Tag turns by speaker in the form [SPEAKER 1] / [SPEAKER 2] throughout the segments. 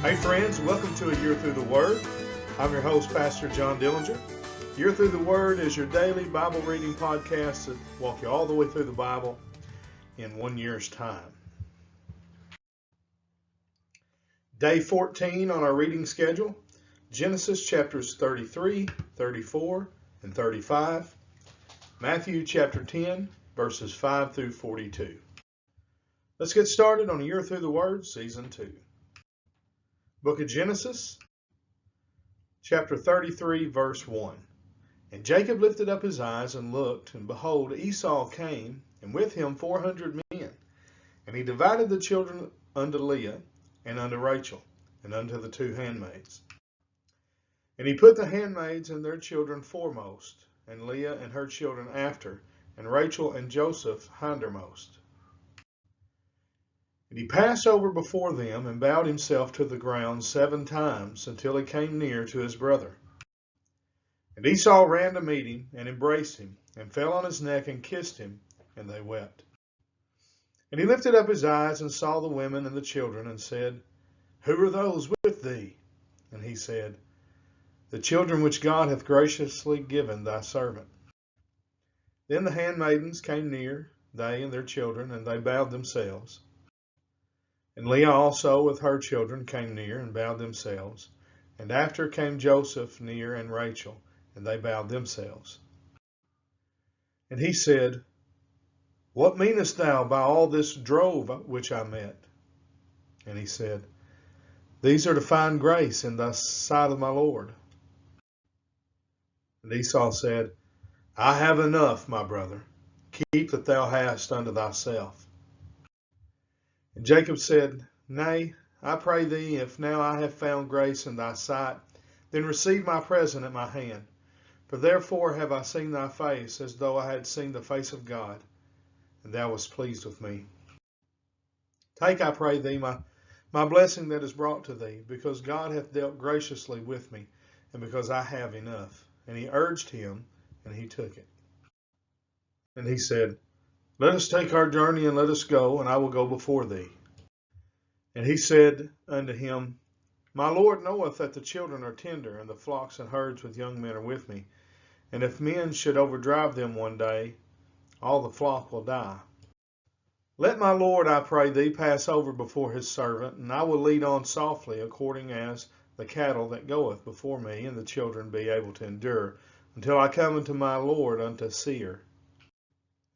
[SPEAKER 1] Hey friends, welcome to A Year Through the Word. I'm your host, Pastor John Dillinger. Year Through the Word is your daily Bible reading podcast that walk you all the way through the Bible in 1 year's time. Day 14 on our reading schedule, Genesis chapters 33, 34, and 35, Matthew chapter 10, verses 5 through 42. Let's get started on A Year Through the Word, Season 2. Book of Genesis, chapter 33, verse 1. And Jacob lifted up his eyes and looked, and behold, Esau came, and with him 400 men. And he divided the children unto Leah, and unto Rachel, and unto the two handmaids. And he put the handmaids and their children foremost, and Leah and her children after, and Rachel and Joseph hindermost. And he passed over before them, and bowed himself to the ground 7 times, until he came near to his brother. And Esau ran to meet him, and embraced him, and fell on his neck, and kissed him, and they wept. And he lifted up his eyes, and saw the women and the children, and said, Who are those with thee? And he said, The children which God hath graciously given thy servant. Then the handmaidens came near, they and their children, and they bowed themselves. And Leah also with her children came near, and bowed themselves. And after came Joseph near, and Rachel, and they bowed themselves. And he said, What meanest thou by all this drove which I met? And he said, These are to find grace in the sight of my Lord. And Esau said, I have enough, my brother. Keep that thou hast unto thyself. And Jacob said, Nay, I pray thee, if now I have found grace in thy sight, then receive my present at my hand. For therefore have I seen thy face, as though I had seen the face of God, and thou wast pleased with me. Take, I pray thee, my blessing that is brought to thee, because God hath dealt graciously with me, and because I have enough. And he urged him, and he took it. And he said, Let us take our journey, and let us go, and I will go before thee. And he said unto him, My Lord knoweth that the children are tender, and the flocks and herds with young men are with me. And if men should overdrive them one day, all the flock will die. Let my Lord, I pray thee, pass over before his servant, and I will lead on softly, according as the cattle that goeth before me, and the children be able to endure, until I come unto my Lord unto Seir.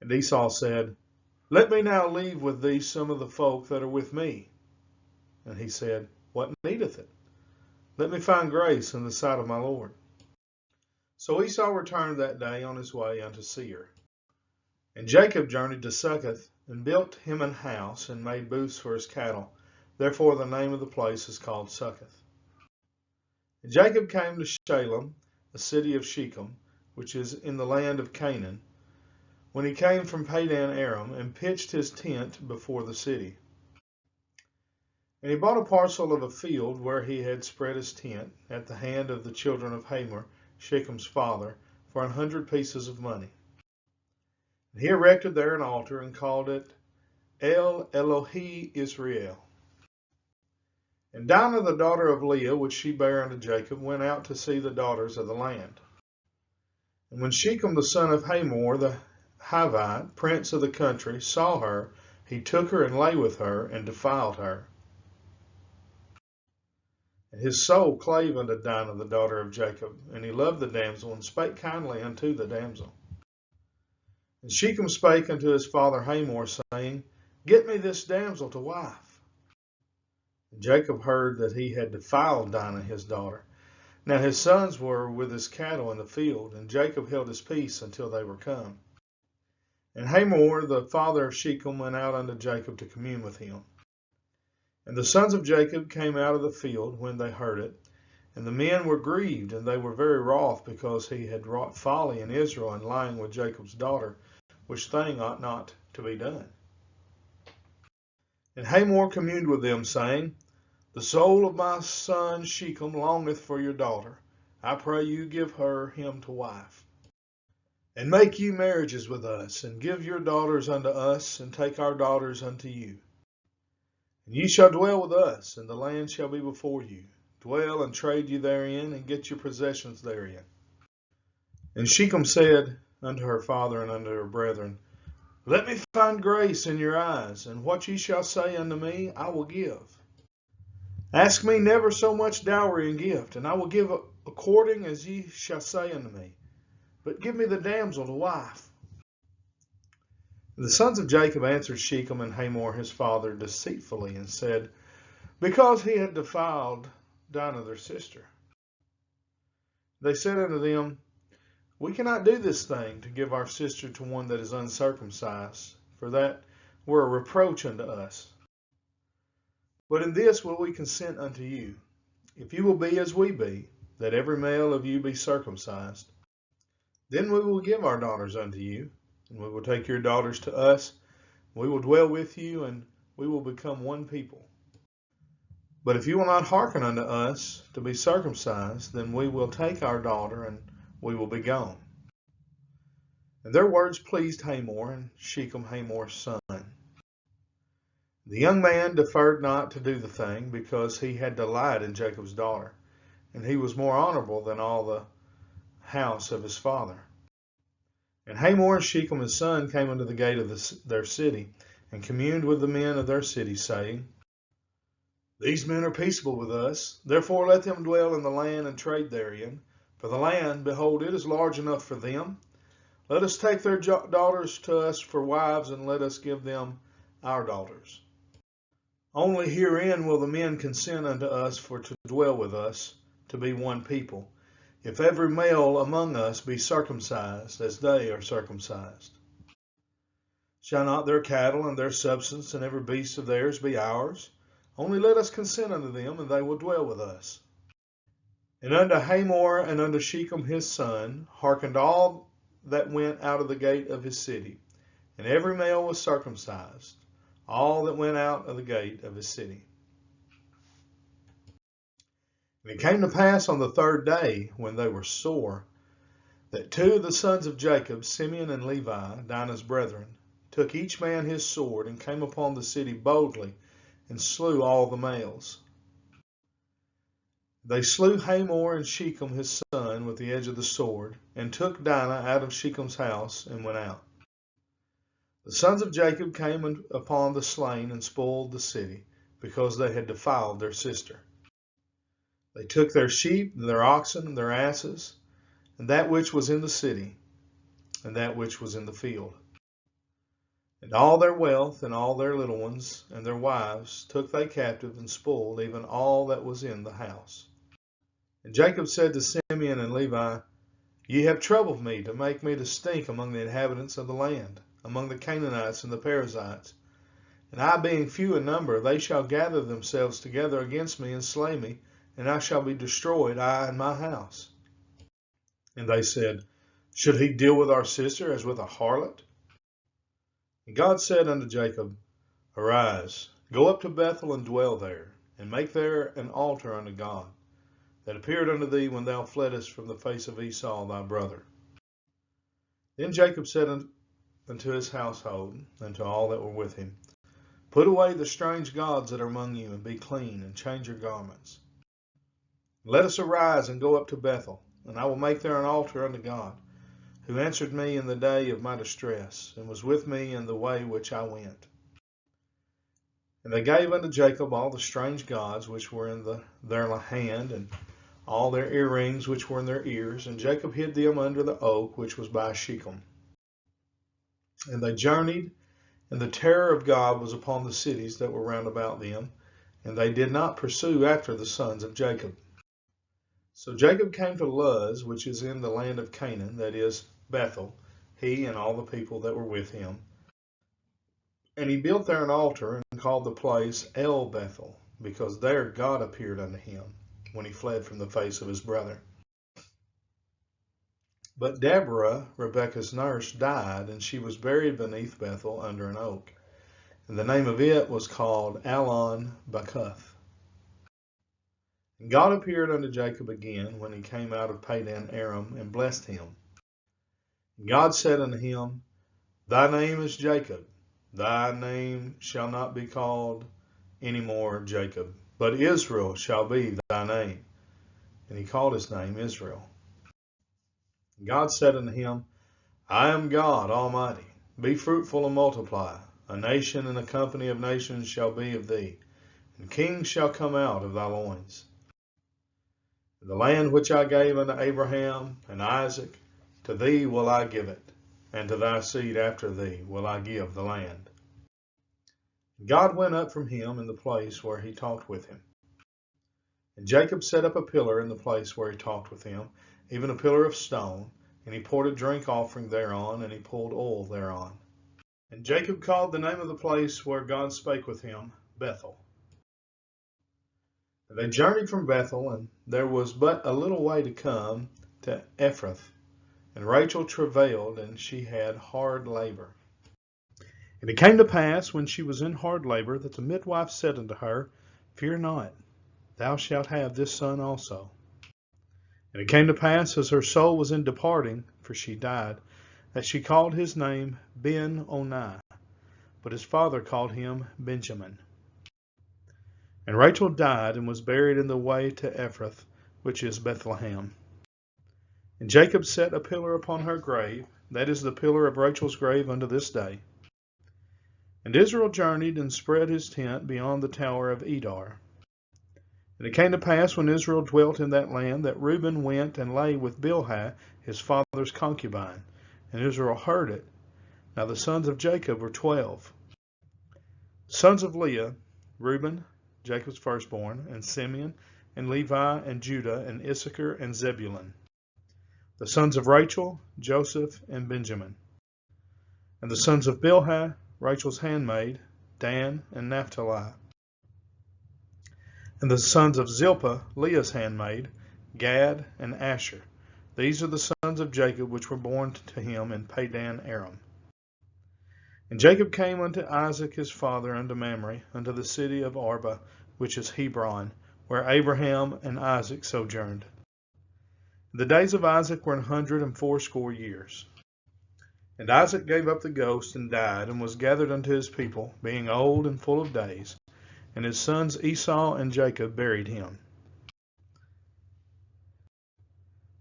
[SPEAKER 1] And Esau said, Let me now leave with thee some of the folk that are with me. And he said, What needeth it? Let me find grace in the sight of my Lord. So Esau returned that day on his way unto Seir. And Jacob journeyed to Succoth, and built him an house, and made booths for his cattle. Therefore the name of the place is called Succoth. And Jacob came to Shalem, a city of Shechem, which is in the land of Canaan, when he came from Padan Aram, and pitched his tent before the city. And he bought a parcel of a field where he had spread his tent at the hand of the children of Hamor, Shechem's father, for 100 pieces of money. And he erected there an altar, and called it El Elohe Israel. And Dinah, the daughter of Leah, which she bare unto Jacob, went out to see the daughters of the land. And when Shechem the son of Hamor, the Hivite, prince of the country, saw her, he took her and lay with her, and defiled her. And his soul clave unto Dinah, the daughter of Jacob, and he loved the damsel, and spake kindly unto the damsel. And Shechem spake unto his father Hamor, saying, Get me this damsel to wife. And Jacob heard that he had defiled Dinah his daughter. Now his sons were with his cattle in the field, and Jacob held his peace until they were come. And Hamor, the father of Shechem, went out unto Jacob to commune with him. And the sons of Jacob came out of the field when they heard it. And the men were grieved, and they were very wroth, because he had wrought folly in Israel in lying with Jacob's daughter, which thing ought not to be done. And Hamor communed with them, saying, The soul of my son Shechem longeth for your daughter. I pray you give her him to wife. And make you marriages with us, and give your daughters unto us, and take our daughters unto you. And ye shall dwell with us, and the land shall be before you. Dwell and trade you therein, and get your possessions therein. And Shechem said unto her father and unto her brethren, Let me find grace in your eyes, and what ye shall say unto me I will give. Ask me never so much dowry and gift, and I will give according as ye shall say unto me. But give me the damsel to wife. The sons of Jacob answered Shechem and Hamor his father deceitfully, and said, Because he had defiled Dinah their sister. They said unto them, We cannot do this thing, to give our sister to one that is uncircumcised, for that were a reproach unto us. But in this will we consent unto you, if you will be as we be, that every male of you be circumcised. Then we will give our daughters unto you, and we will take your daughters to us. We will dwell with you, and we will become one people. But if you will not hearken unto us to be circumcised, then we will take our daughter, and we will be gone. And their words pleased Hamor, and Shechem Hamor's son. The young man deferred not to do the thing, because he had delight in Jacob's daughter, and he was more honorable than all the house of his father. And Hamor and Shechem his son came unto the gate of their city, and communed with the men of their city, saying, These men are peaceable with us, therefore let them dwell in the land and trade therein. For the land, behold, it is large enough for them. Let us take their daughters to us for wives, and let us give them our daughters. Only herein will the men consent unto us for to dwell with us, to be one people, if every male among us be circumcised, as they are circumcised. Shall not their cattle and their substance and every beast of theirs be ours? Only let us consent unto them, and they will dwell with us. And unto Hamor and unto Shechem his son hearkened all that went out of the gate of his city, and every male was circumcised, all that went out of the gate of his city. And it came to pass on the third day, when they were sore, that two of the sons of Jacob, Simeon and Levi, Dinah's brethren, took each man his sword, and came upon the city boldly, and slew all the males. They slew Hamor and Shechem his son with the edge of the sword, and took Dinah out of Shechem's house, and went out. The sons of Jacob came upon the slain, and spoiled the city, because they had defiled their sister. They took their sheep, and their oxen, and their asses, and that which was in the city, and that which was in the field. And all their wealth, and all their little ones, and their wives, took they captive, and spoiled even all that was in the house. And Jacob said to Simeon and Levi, Ye have troubled me, to make me to stink among the inhabitants of the land, among the Canaanites and the Perizzites. And I being few in number, they shall gather themselves together against me, and slay me, and I shall be destroyed, I and my house. And they said, Should he deal with our sister as with a harlot? And God said unto Jacob, Arise, go up to Bethel, and dwell there, and make there an altar unto God, that appeared unto thee when thou fleddest from the face of Esau thy brother. Then Jacob said unto his household, and to all that were with him, Put away the strange gods that are among you, and be clean, and change your garments. Let us arise and go up to Bethel, and I will make there an altar unto God, who answered me in the day of my distress, and was with me in the way which I went. And they gave unto Jacob all the strange gods which were in their hand, and all their earrings which were in their ears, and Jacob hid them under the oak which was by Shechem. And they journeyed, and the terror of God was upon the cities that were round about them, and they did not pursue after the sons of Jacob. So Jacob came to Luz, which is in the land of Canaan, that is, Bethel, he and all the people that were with him. And he built there an altar, and called the place El Bethel, because there God appeared unto him, when he fled from the face of his brother. But Deborah, Rebekah's nurse, died, and she was buried beneath Bethel under an oak. And the name of it was called Allon Bacuth. And God appeared unto Jacob again when he came out of Padan Aram, and blessed him. And God said unto him, Thy name is Jacob, thy name shall not be called any more Jacob, but Israel shall be thy name. And he called his name Israel. God said unto him, I am God Almighty. Be fruitful and multiply. A nation and a company of nations shall be of thee, and kings shall come out of thy loins. The land which I gave unto Abraham and Isaac, to thee will I give it, and to thy seed after thee will I give the land. God went up from him in the place where he talked with him. And Jacob set up a pillar in the place where he talked with him, even a pillar of stone, and he poured a drink offering thereon, and he poured oil thereon. And Jacob called the name of the place where God spake with him, Bethel. And they journeyed from Bethel, and there was but a little way to come to Ephrath. And Rachel travailed, and she had hard labor. And it came to pass, when she was in hard labor, that the midwife said unto her, Fear not, thou shalt have this son also. And it came to pass, as her soul was in departing, for she died, that she called his name Ben-Oni, but his father called him Benjamin. And Rachel died, and was buried in the way to Ephrath, which is Bethlehem. And Jacob set a pillar upon her grave, that is the pillar of Rachel's grave unto this day. And Israel journeyed and spread his tent beyond the tower of Edar. And it came to pass, when Israel dwelt in that land, that Reuben went and lay with Bilhah, his father's concubine. And Israel heard it. Now the sons of Jacob were 12. Sons of Leah, Reuben, Jacob's firstborn, and Simeon, and Levi, and Judah, and Issachar, and Zebulun. The sons of Rachel, Joseph, and Benjamin. And the sons of Bilhah, Rachel's handmaid, Dan, and Naphtali. And the sons of Zilpah, Leah's handmaid, Gad, and Asher. These are the sons of Jacob which were born to him in Padan Aram. And Jacob came unto Isaac his father unto Mamre, unto the city of Arba, which is Hebron, where Abraham and Isaac sojourned. The days of Isaac were 180 years. And Isaac gave up the ghost and died, and was gathered unto his people, being old and full of days. And his sons Esau and Jacob buried him.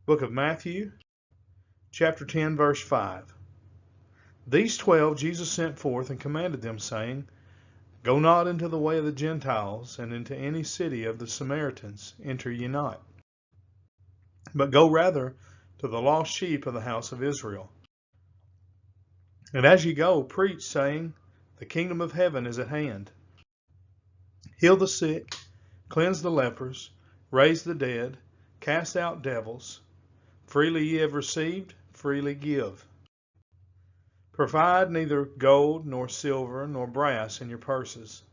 [SPEAKER 1] Book of Matthew, chapter 10, verse 5. These 12 Jesus sent forth and commanded them, saying, Go not into the way of the Gentiles, and into any city of the Samaritans enter ye not, but go rather to the lost sheep of the house of Israel. And as ye go, preach, saying, The kingdom of heaven is at hand. Heal the sick, cleanse the lepers, raise the dead, cast out devils. Freely ye have received, freely give. Provide neither gold, nor silver, nor brass in your purses,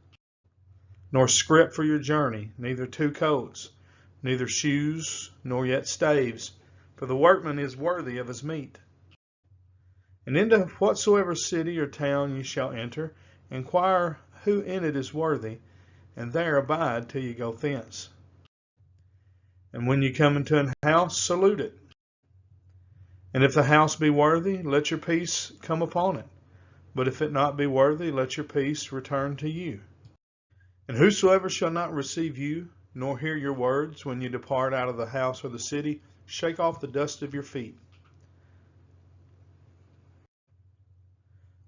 [SPEAKER 1] nor scrip for your journey, neither 2 coats, neither shoes, nor yet staves, for the workman is worthy of his meat. And into whatsoever city or town ye shall enter, inquire who in it is worthy, and there abide till ye go thence. And when ye come into an house, salute it. And if the house be worthy, let your peace come upon it. But if it not be worthy, let your peace return to you. And whosoever shall not receive you, nor hear your words, when you depart out of the house or the city, shake off the dust of your feet.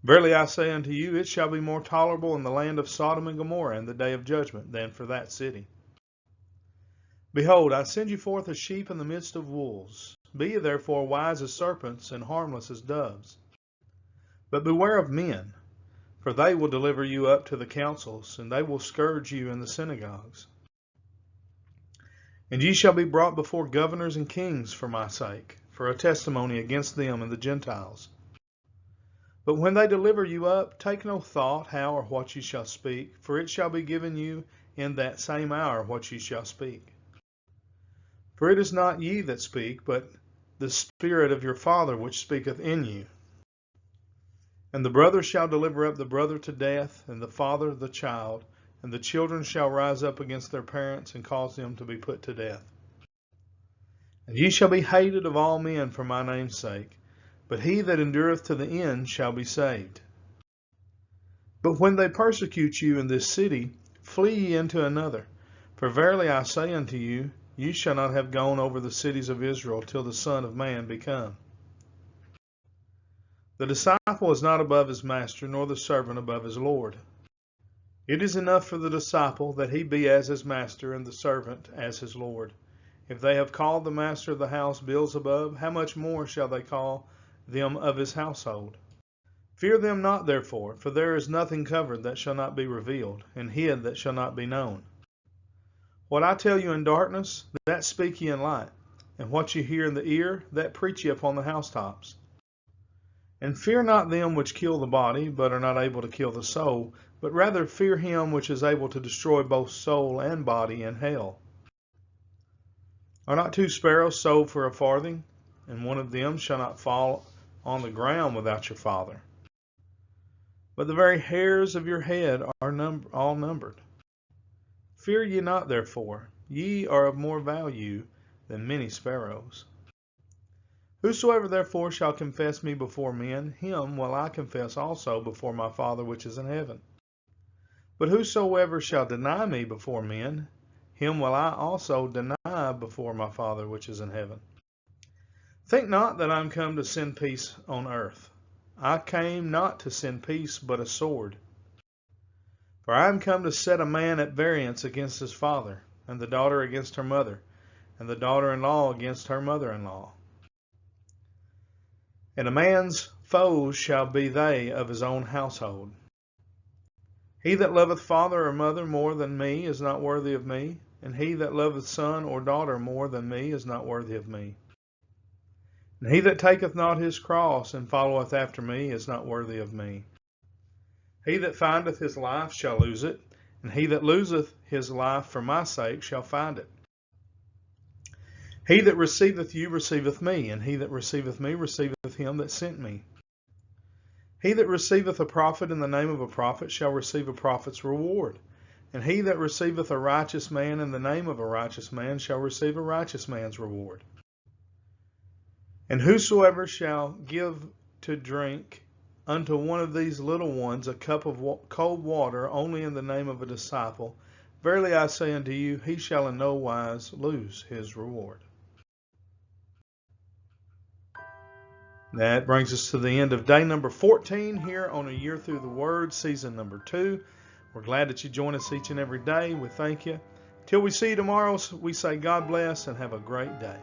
[SPEAKER 1] Verily I say unto you, it shall be more tolerable in the land of Sodom and Gomorrah in the day of judgment than for that city. Behold, I send you forth as sheep in the midst of wolves. Be ye therefore wise as serpents, and harmless as doves. But beware of men, for they will deliver you up to the councils, and they will scourge you in the synagogues. And ye shall be brought before governors and kings for my sake, for a testimony against them and the Gentiles. But when they deliver you up, take no thought how or what ye shall speak, for it shall be given you in that same hour what ye shall speak. For it is not ye that speak, but the Spirit of your Father which speaketh in you. And the brother shall deliver up the brother to death, and the father the child, and the children shall rise up against their parents, and cause them to be put to death. And ye shall be hated of all men for my name's sake, but he that endureth to the end shall be saved. But when they persecute you in this city, flee ye into another. For verily I say unto you, ye shall not have gone over the cities of Israel till the Son of Man be come. The disciple is not above his master, nor the servant above his Lord. It is enough for the disciple that he be as his master, and the servant as his Lord. If they have called the master of the house Beelzebub, how much more shall they call them of his household? Fear them not therefore, for there is nothing covered that shall not be revealed, and hid that shall not be known. What I tell you in darkness, that speak ye in light, and what ye hear in the ear, that preach ye upon the housetops. And fear not them which kill the body, but are not able to kill the soul, but rather fear him which is able to destroy both soul and body in hell. Are not 2 sparrows sold for a farthing, and one of them shall not fall on the ground without your Father? But the very hairs of your head are all numbered. Fear ye not therefore, ye are of more value than many sparrows. Whosoever therefore shall confess me before men, him will I confess also before my Father which is in heaven. But whosoever shall deny me before men, him will I also deny before my Father which is in heaven. Think not that I am come to send peace on earth. I came not to send peace, but a sword. For I am come to set a man at variance against his father, and the daughter against her mother, and the daughter-in-law against her mother-in-law. And a man's foes shall be they of his own household. He that loveth father or mother more than me is not worthy of me, and he that loveth son or daughter more than me is not worthy of me. And he that taketh not his cross and followeth after me is not worthy of me. He that findeth his life shall lose it, and he that loseth his life for my sake shall find it. He that receiveth you receiveth me, and he that receiveth me receiveth him that sent me. He that receiveth a prophet in the name of a prophet shall receive a prophet's reward, and he that receiveth a righteous man in the name of a righteous man shall receive a righteous man's reward. And whosoever shall give to drink unto one of these little ones a cup of cold water only in the name of a disciple, verily I say unto you, he shall in no wise lose his reward. That brings us to the end of day number 14 here on A Year Through the Word, season number 2. We're glad that you join us each and every day. We thank you. Till we see you tomorrow, we say God bless and have a great day.